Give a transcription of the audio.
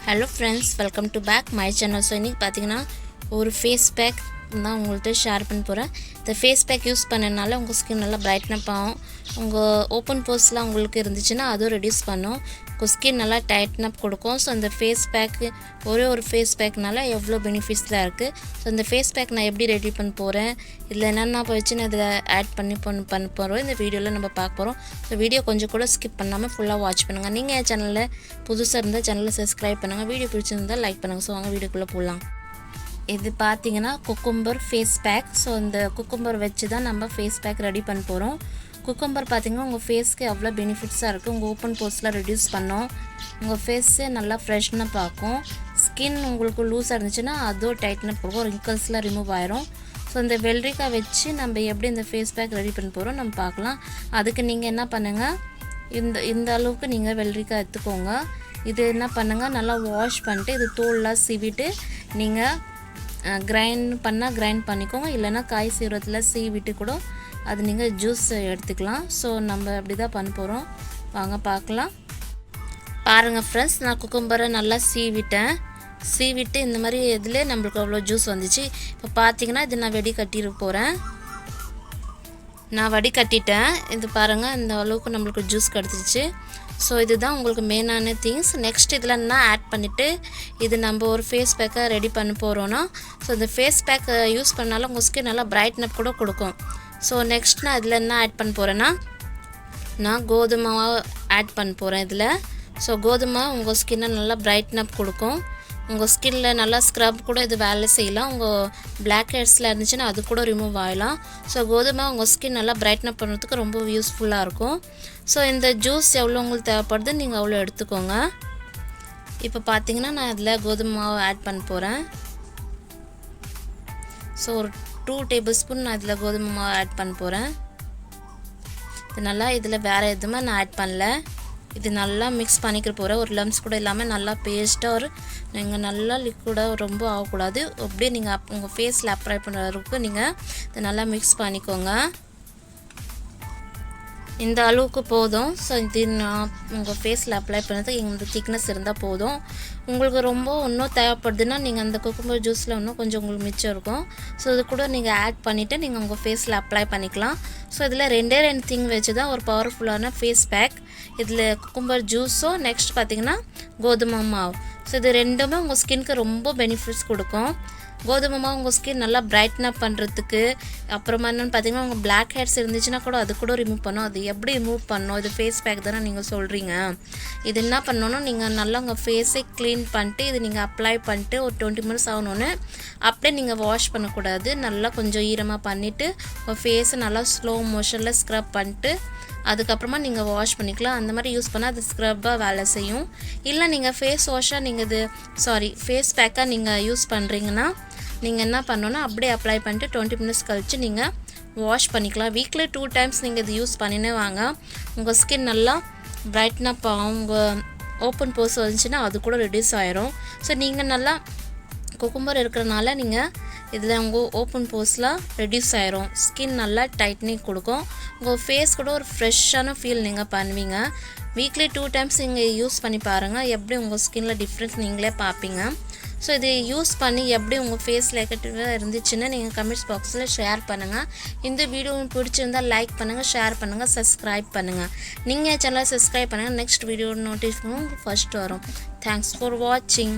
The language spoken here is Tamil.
Hello friends, welcome to back my channel. So இன்னைக்கு பாத்தீங்கன்னா ஒரு ஃபேஸ் பேக் நான் உங்கள்ட்ட ஷேர் பண்ண போறேன். இந்த ஃபேஸ் பேக் யூஸ் பண்ணனால உங்க ஸ்கின் நல்லா பிரைட்டன் அப் ஆகும். உங்க ஓபன் போர்ஸ்லாம் உங்களுக்கு இருந்துச்சுனா அது ரெடியூஸ் பண்ணும். உங்க ஸ்கின் நல்லா டைட்டன் அப் கொடுக்கும். சோ அந்த ஃபேஸ் பேக் ஒரு ஃபேஸ் பேக்னால எவ்வளவு பெனிஃபிட்ஸ்லாம் இருக்கு. சோ இந்த ஃபேஸ் பேக் நான் எப்படி ரெடி பண்ண போறேன், இதுல என்னென்ன போயிச்சு நான் இத ஆட் பண்ண போறோம். இந்த வீடியோல நம்ம பார்க்க போறோம். இந்த வீடியோ கொஞ்சம் கூட ஸ்கிப் பண்ணாம ஃபுல்லா வாட்ச் பண்ணுங்க. நீங்க என் சேனல்ல புதுசா இருந்தா சேனலை சப்ஸ்கிரைப் பண்ணுங்க. வீடியோ பிடிச்சிருந்தா லைக் பண்ணுங்க. சோ வாங்க வீடியோக்குள்ள போலாம். இது பாத்தீங்கன்னா குக்கும்பர் ஃபேஸ் பேக். சோ இந்த குக்கும்பர் வெச்சு தான் நம்ம ஃபேஸ் பேக் ரெடி பண்ண போறோம். குக்கும்பர் பாத்தீங்கன்னா உங்க ஃபேஸ்க்கு அவ்வளவு பெனிஃபிட்ஸா இருக்கு. உங்க ஓபன் போர்ஸ்ல ரெடியூஸ் பண்ணும். உங்க ஃபேஸை நல்லா ஃப்ரெஷ்னா பாக்கும். ஸ்கின் உங்களுக்கு லூஸா இருந்துச்சுனா அதோ டைட்டன் அப் ஆகும். wrinkles-லாம் ரிமூவ் ஆயிரும். சோ இந்த வெள்ளரிக்காய் வெச்சு நம்ம எப்படி இந்த ஃபேஸ் பேக் ரெடி பண்ண போறோம் நம்ம பார்க்கலாம். அதுக்கு நீங்க என்ன பண்ணுங்க, இந்த அளவுக்கு நீங்க வெள்ளரிக்காய் எடுத்துக்கோங்க. இது என்ன பண்ணுங்க, நல்லா வாஷ் பண்ணிட்டு இது தோல்லாம் சீவிட்டு நீங்க கிரைண்ட் பண்ணிக்கோங்க. இல்லனா காய் சீவரத்துல சீவிட்டு கூட அது நீங்க ஜூஸ் எடுத்துக்கலாம். சோ நம்ம அப்படி தான் பண்ண போறோம். வாங்க பார்க்கலாம். பாருங்க फ्रेंड्स, நான் குக்கும்பரை நல்லா சீவிட்டு இந்த மாதிரி இதுல நமக்கு அவ்வளவு ஜூஸ் வந்துச்சு. இப்போ பாத்தீங்கன்னா இது நான் வடிகட்டிர போறேன். நான் வடிகட்டிட்டேன். இது பாருங்க இந்த அளவுக்கு நமக்கு ஜூஸ் கிடைச்சிருச்சு. சோ இதுதான் உங்களுக்கு மெயினான திங்ஸ். நெக்ஸ்ட் இதல நான் ஆட் பண்ணிட்டு இது நம்ம ஒரு ஃபேஸ் பேக்க ரெடி பண்ண போறோம்னா, சோ இந்த ஃபேஸ் பேக் யூஸ் பண்ணால உங்க ஸ்கின் நல்லா பிரைட்டன் அப் கூட கொடுக்கும். சோ நெக்ஸ்ட் நான் இதல என்ன ஆட் பண்ண போறேன்னா, நான் கோதுமை மாவு ஆட் பண்ண போறேன் இதுல. சோ கோதுமை உங்க ஸ்கின்னை நல்லா பிரைட்டன் அப் கொடுக்கும். உங்க ஸ்கின்ல நல்லா ஸ்க்ரப் கூட இது வேலை செய்யலாம். உங்க black headsல இருந்துச்சுனா அது கூட ரிமூவ் ஆயலாம். சோ கோதுமை உங்க ஸ்கின் நல்லா பிரைட்டன் அப் பண்றதுக்கு ரொம்ப யூஸ்ஃபுல்லா இருக்கும். சோ இந்த ஜூஸ் எவ்வளவு உங்களுக்கு தேவைப்படுது நீங்க அவ்வளவு எடுத்துக்கோங்க. இப்போ பாத்தீங்கன்னா நான் இதல கோதுமை மாவு ஆட் பண்ண போறேன். சோ ஒரு 2 டேபிள்ஸ்பூன் நான் இதல கோதுமை மாவு ஆட் பண்ண போறேன். இது நல்லா இதல வேற எதுமே நான் ஆட் பண்ணல. இது நல்லா mix பண்ணிக்க போறேன். ஒரு லம்ப்ஸ் கூட இல்லாம நல்லா பேஸ்டா நீங்க நல்லா லிக்விடா ரொம்ப ஆக கூடாது. அப்படியே நீங்க உங்க ஃபேஸ்ல அப்ளை பண்ற அளவுக்கு நீங்க இத நல்லா mix பண்ணிக்கோங்க. இந்த அளவுக்கு போதும். சோ இது நான் உங்க ஃபேஸ்ல அப்ளை பண்ணது இந்த thickness இருந்தா போதும். உங்களுக்கு ரொம்ப இன்னும் தேவைப்படுதுன்னா நீங்க அந்த குக்கும்பர் ஜூஸ்ல இன்னும் கொஞ்சம் உங்களுக்கு மிச்சம் இருக்கும். சோ இது கூட நீங்க ஆட் பண்ணிட்டு நீங்க உங்க ஃபேஸ்ல அப்ளை பண்ணிக்கலாம். சோ இதுல ரெண்டே திங் வெச்சு தான் ஒரு பவர்ஃபுல்லான ஃபேஸ் பேக். இதுல குக்கும்பர் ஜூஸோ நெக்ஸ்ட் பாத்தீங்கன்னா கோதுமை மாவு. சோ இது ரெண்டுமே உங்க ஸ்கின்க்கு ரொம்ப பெனிஃபிட்ஸ் கொடுக்கும். கோதுமை மாவு உங்க ஸ்கின் நல்லா பிரைட்டன் அப் பண்றதுக்கு, அப்புறமா என்னன்னு பாத்தீங்கன்னா உங்க black heads இருந்துச்சுனா கூட அது கூட ரிமூவ் பண்ணும். அது எப்படி ரிமூவ் பண்ணனும், இது ஃபேஸ் பேக் தான நீங்க சொல்றீங்க. இது என்ன பண்ணனும், நீங்க நல்லா உங்க ஃபேஸை க்ளீன் பண்ணிட்டு இது நீங்க அப்ளை பண்ணிட்டு ஒரு 20 minutes ஆவனோனே அப்படியே நீங்க வாஷ் பண்ண கூடாது. நல்லா கொஞ்சம் ஈரமா பண்ணிட்டு உங்க ஃபேஸை நல்லா ஸ்லோ மோஷன்ல ஸ்க்ரப் பண்ணிட்டு அதுக்கு அப்புறமா நீங்க வாஷ் பண்ணிக்கலாம். அந்த மாதிரி யூஸ் பண்ணா அது ஸ்க்ரப்பா வேலை செய்யும். இல்ல நீங்க ஃபேஸ் வாஷா ஃபேஸ் பேக்கா நீங்க யூஸ் பண்றீங்கனா நீங்க என்ன பண்ணனும்னா அப்படியே அப்ளை பண்ணிட்டு 20 minutes கழிச்சு நீங்க வாஷ் பண்ணிக்கலாம். வீக்லி 2 times நீங்க இது யூஸ் பண்ணினே வாங்க. உங்க ஸ்கின் நல்லா பிரைட்டன் அப் ஆகும். உங்க ஓபன் போர்ஸ் வந்துச்சுனா அது கூட ரெடியூஸ் ஆயிரும். சோ நீங்க நல்லா குக்கும்பர் இருக்கறனால நீங்க இதுல உங்க ஓபன் போர்ஸ்லாம் ரெடியூஸ் ஆயிரும். ஸ்கின் நல்லா டைட்டனிங் கொடுக்கும். உங்க ஃபேஸ் கூட ஒரு ஃப்ரெஷ்ஷான ஃபீல் நீங்க பண்ணுவீங்க. வீக்லி 2 times நீங்க யூஸ் பண்ணி பாருங்க. எப்படி உங்க ஸ்கின்ல டிஃபரன்ஸ் நீங்களே பாப்பீங்க. சோ இது யூஸ் பண்ணி எப்படி உங்க ஃபேஸ்ல எஃபெக்டிவா இருந்துச்சுன்னு நீங்க கமெண்ட்ஸ் பாக்ஸ்ல ஷேர் பண்ணுங்க. இந்த வீடியோ உங்களுக்கு பிடிச்சிருந்தா லைக் பண்ணுங்க, ஷேர் பண்ணுங்க, சப்ஸ்கிரைப் பண்ணுங்க. நீங்க சேனலை சப்ஸ்கிரைப் பண்ணுங்க. நெக்ஸ்ட் வீடியோ நோட்டிஃபிகேஷன் ஃபர்ஸ்ட் வரும். Thanks for watching.